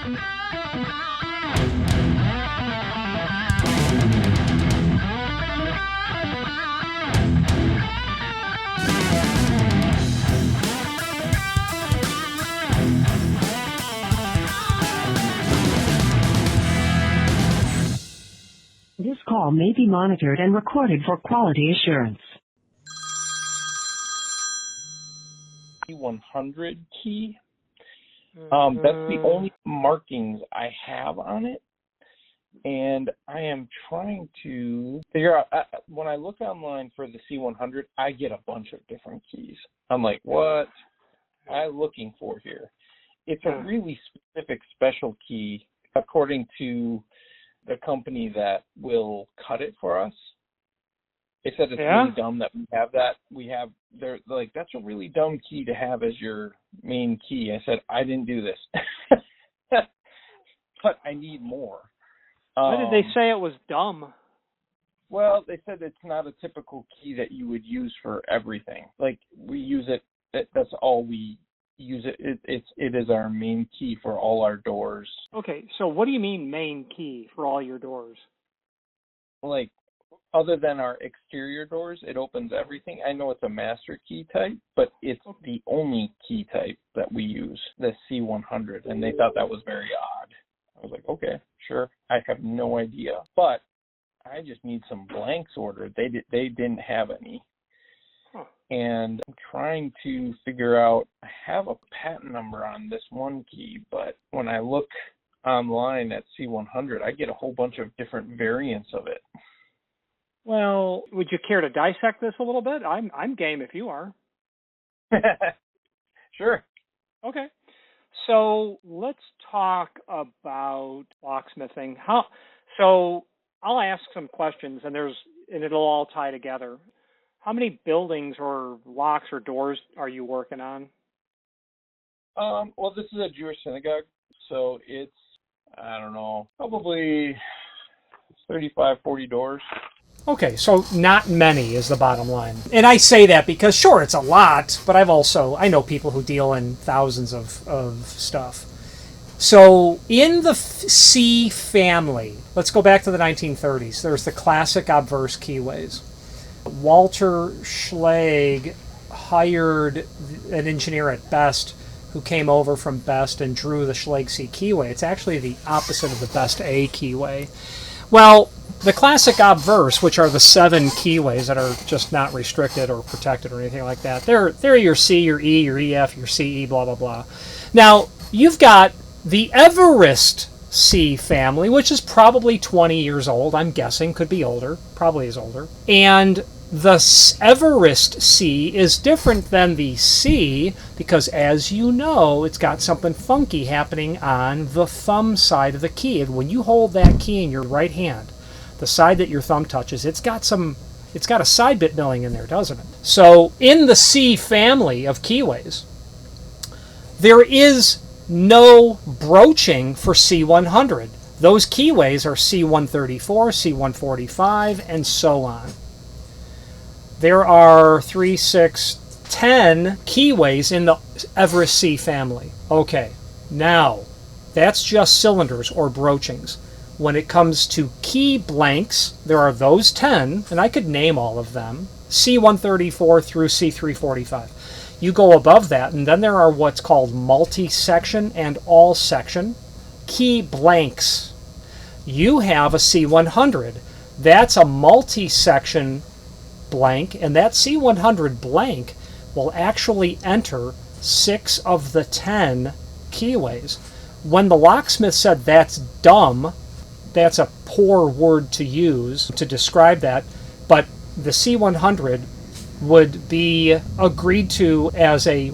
This call may be monitored and recorded for quality assurance. C100 key. That's the only markings I have on it. And I am trying to figure out, when I look online for the C100, I get a bunch of different keys. I'm like, what am I looking for here? It's a really specific special key according to the company that will cut it for us. They said it's really dumb that we have that. They're like, that's a really dumb key to have as your main key. I said, I didn't do this. But I need more. Why did they say it was dumb? Well, they said it's not a typical key that you would use for everything. Like, we use it, that's all we use it. It is our main key for all our doors. Okay, so what do you mean main key for all your doors? Like, other than our exterior doors, it opens everything. I know it's a master key type, but it's the only key type that we use, the C100, and they thought that was very odd. I was like, okay, sure. I have no idea, but I just need some blanks ordered. They didn't have any. And I'm trying to figure out, I have a patent number on this one key, but when I look online at C100, I get a whole bunch of different variants of it. Well, would you care to dissect this a little bit? I'm game if you are. Sure. Okay. So let's talk about locksmithing. So I'll ask some questions, and it'll all tie together. How many buildings or locks or doors are you working on? Well, this is a Jewish synagogue, so it's, I don't know, probably 35, 40 doors. Okay, so not many is the bottom line. And I say that because, sure, it's a lot, but I know people who deal in thousands of stuff. So in the C family, let's go back to the 1930s. There's the classic obverse keyways. Walter Schlage hired an engineer at Best who came over from Best and drew the Schlage C keyway. It's actually the opposite of the Best A keyway. Well, the classic obverse, which are the 7 keyways that are just not restricted or protected or anything like that, they're your C, your E, your EF, your CE, blah, blah, blah. Now, you've got the Everest C family, which is probably 20 years old, I'm guessing, could be older, probably is older. And the Everest C is different than the C because, as you know, it's got something funky happening on the thumb side of the key. And when you hold that key in your right hand, the side that your thumb touches, it's got a side bit milling in there, doesn't it? So in the C family of keyways, there is no broaching for C100. Those keyways are C134, C145, and so on. There are 3, 6, 10 keyways in the Everest C family. Okay, now that's just cylinders or broachings. When it comes to key blanks, there are those 10, and I could name all of them, C134 through C345. You go above that, and then there are what's called multi-section and all-section key blanks. You have a C100. That's a multi-section blank, and that C100 blank will actually enter 6 of the 10 keyways. When the locksmith said that's dumb, that's a poor word to use to describe that, but the C100 would be agreed to as a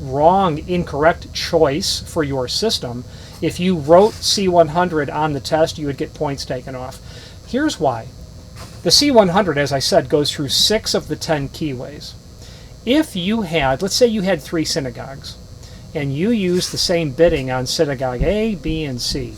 wrong, incorrect choice for your system. If you wrote C100 on the test, you would get points taken off. Here's why. The C100, as I said, goes through 6 of the 10 keyways. If you had, let's say you had 3 synagogues, and you used the same bitting on synagogue A, B, and C,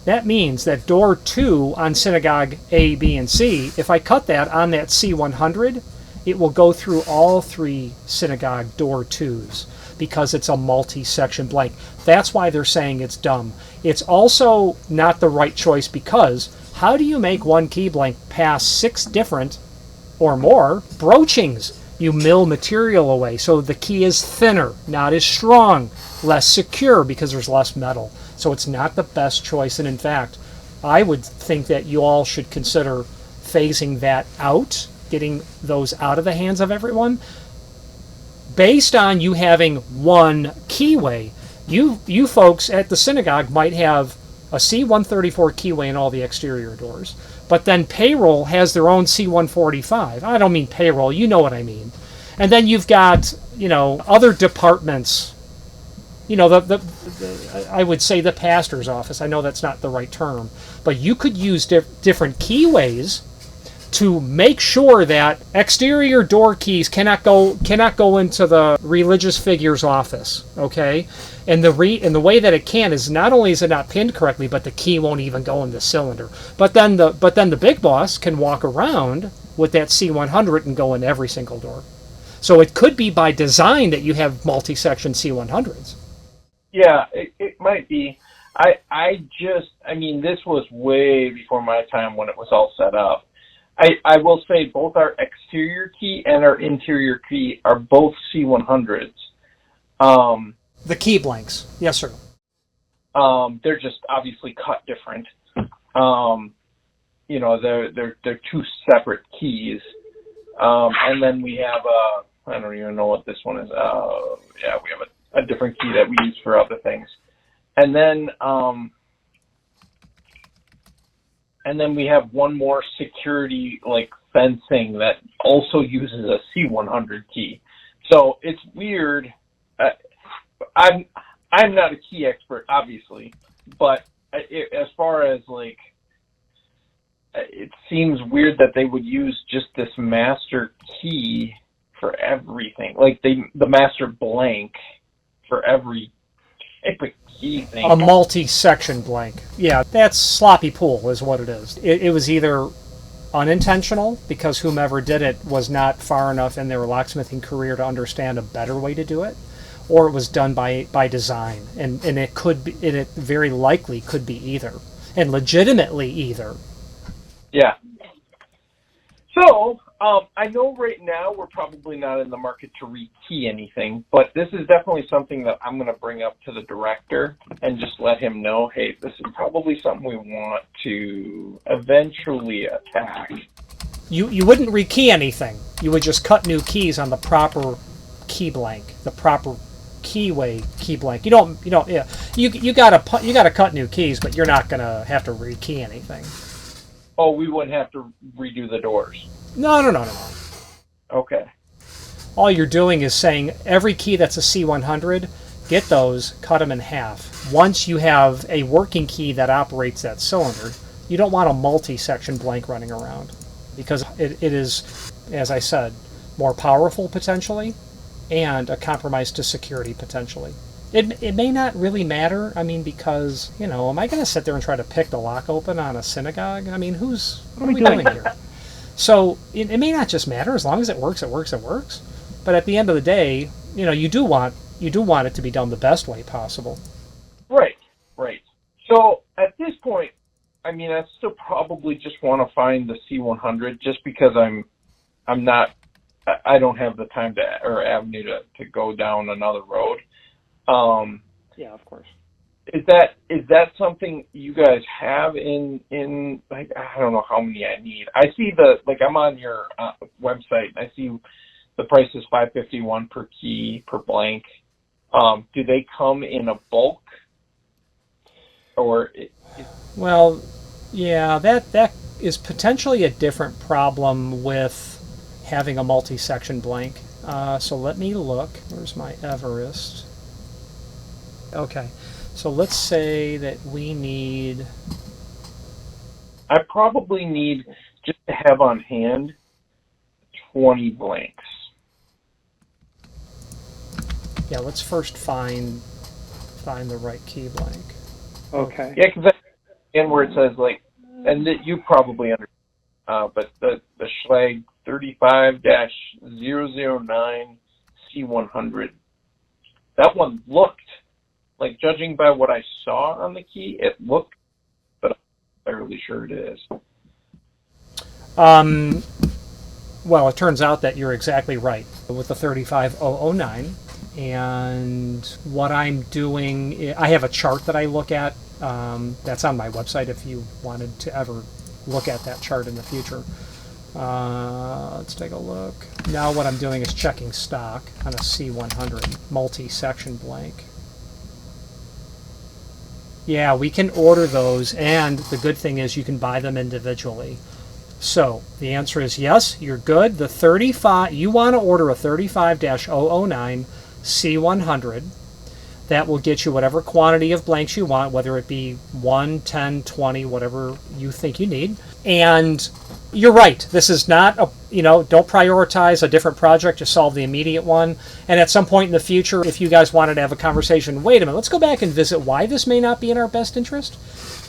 that means that door 2 on synagogue A, B, and C, if I cut that on that C100, it will go through all 3 synagogue door 2s. because it's a multi-section blank. That's why they're saying it's dumb. It's also not the right choice because how do you make one key blank pass 6 different or more broachings? You mill material away, so the key is thinner, not as strong, less secure because there's less metal. So it's not the best choice, and in fact, I would think that you all should consider phasing that out, getting those out of the hands of everyone, based on you having one keyway. You folks at the synagogue might have a C134 keyway in all the exterior doors, but then payroll has their own C145. I don't mean payroll, you know what I mean. And then you've got, other departments, I would say the pastor's office. I know that's not the right term, but you could use different keyways to make sure that exterior door keys cannot go into the religious figure's office, okay? And the way that it can is not only is it not pinned correctly, but the key won't even go in the cylinder. But then the big boss can walk around with that C100 and go in every single door. So it could be by design that you have multi-section C100s. Yeah, it might be. This was way before my time when it was all set up. I will say both our exterior key and our interior key are both C100s. The key blanks, yes, sir. They're just obviously cut different. They're 2 separate keys. And then we have I don't even know what this one is. We have a different key that we use for other things. And then we have one more security fencing that also uses a C100 key. So it's weird. I'm not a key expert, obviously, but as far as it seems weird that they would use just this master key for everything, the master blank for every type of key thing. A multi-section blank. Yeah, that's sloppy pool is what it is. It was either unintentional because whomever did it was not far enough in their locksmithing career to understand a better way to do it, or it was done by design. And it very likely could be either, and legitimately either. Yeah. So, I know right now we're probably not in the market to rekey anything, but this is definitely something that I'm going to bring up to the director and just let him know, hey, this is probably something we want to eventually attack. You wouldn't rekey anything. You would just cut new keys on the proper key blank, the proper keyway key blank. You gotta cut new keys, but you're not gonna have to rekey anything. Oh, we wouldn't have to redo the doors. No. Okay. All you're doing is saying every key that's a C100, get those, cut them in half. Once you have a working key that operates that cylinder, you don't want a multi-section blank running around because it is, as I said, more powerful potentially and a compromise to security potentially. It may not really matter, because, am I going to sit there and try to pick the lock open on a synagogue? What are we doing here? So it may not just matter. As long as it works, it works. But at the end of the day, you do want it to be done the best way possible. Right. So at this point, I still probably just want to find the C100 just because I don't have the time or avenue to go down another road. Yeah, of course. Is that something you guys have in I don't know how many I need. I see I'm on your website. I see the price is $551 per key per blank. Do they come in a bulk or? Well, yeah, that is potentially a different problem with having a multi-section blank. So let me look. Where's my Everest? Okay, so let's say that we need... I probably need, just to have on hand, 20 blanks. Yeah, let's first find the right key blank. Okay. Yeah, because and where it says, and that you probably understand, but the Schlage 35-009 C100 that one looked, like, judging by what I saw on the key, it looked, but I'm not fairly sure it is. Well, it turns out that you're exactly right with the 35009. And what I'm doing, I have a chart that I look at. That's on my website if you wanted to ever look at that chart in the future. Let's take a look. Now what I'm doing is checking stock on a C100 multi-section blank. Yeah, we can order those, and the good thing is you can buy them individually. So the answer is yes, you're good. The 35, you want to order a 35-009 C100. That will get you whatever quantity of blanks you want, whether it be 1, 10, 20, whatever you think you need. And you're right. This is not a, don't prioritize a different project to solve the immediate one. And at some point in the future, if you guys wanted to have a conversation, wait a minute, let's go back and visit why this may not be in our best interest.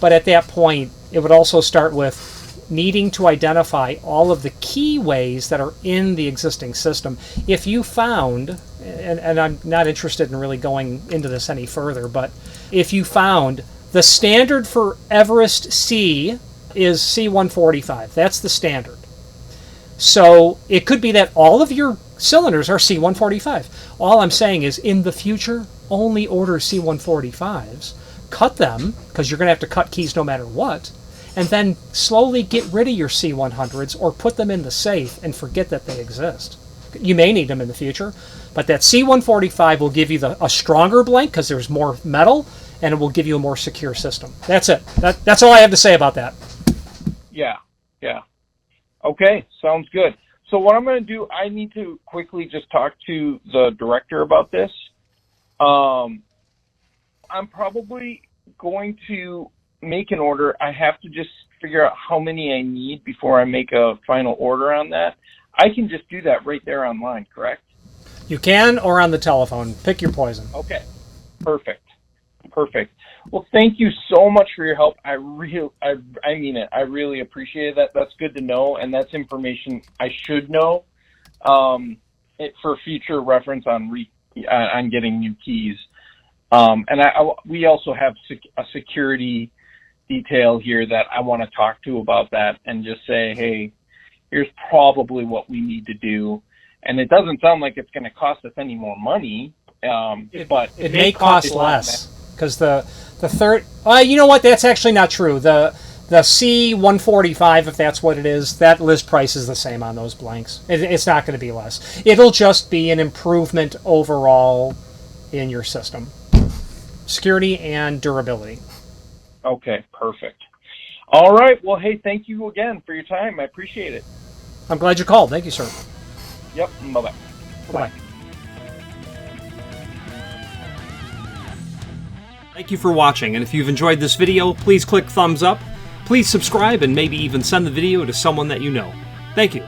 But at that point, it would also start with needing to identify all of the keyways that are in the existing system. If you found, and I'm not interested in really going into this any further, but if you found the standard for Everest C is C145, that's the standard. So it could be that all of your cylinders are C145. All I'm saying is in the future, only order C145s, cut them, because you're going to have to cut keys no matter what, and then slowly get rid of your C100s or put them in the safe and forget that they exist. You may need them in the future, but that C145 will give you a stronger blank because there's more metal, and it will give you a more secure system. That's it. That's all I have to say about that. Yeah. Okay, sounds good. So what I'm going to do, I need to quickly just talk to the director about this. I'm probably going to make an order. I have to just figure out how many I need before I make a final order on that. I can just do that right there online, correct? You can, or on the telephone. Pick your poison. Okay. Perfect. Well, thank you so much for your help. I mean it. I really appreciate that. That's good to know, and that's information I should know for future reference on getting new keys. And we also have a security detail here that I want to talk to about that and just say, hey, here's probably what we need to do. And it doesn't sound like it's going to cost us any more money, but it may cost less, because the third, you know what, that's actually not true. The C145, if that's what it is, that list price is the same on those blanks. It's not going to be less. It'll just be an improvement overall in your system. Security and durability. Okay, perfect. All right. Well, hey, thank you again for your time. I appreciate it. I'm glad you called. Thank you, sir. Yep. Bye-bye. Bye-bye. Thank you for watching, and if you've enjoyed this video, please click thumbs up. Please subscribe and maybe even send the video to someone that you know. Thank you.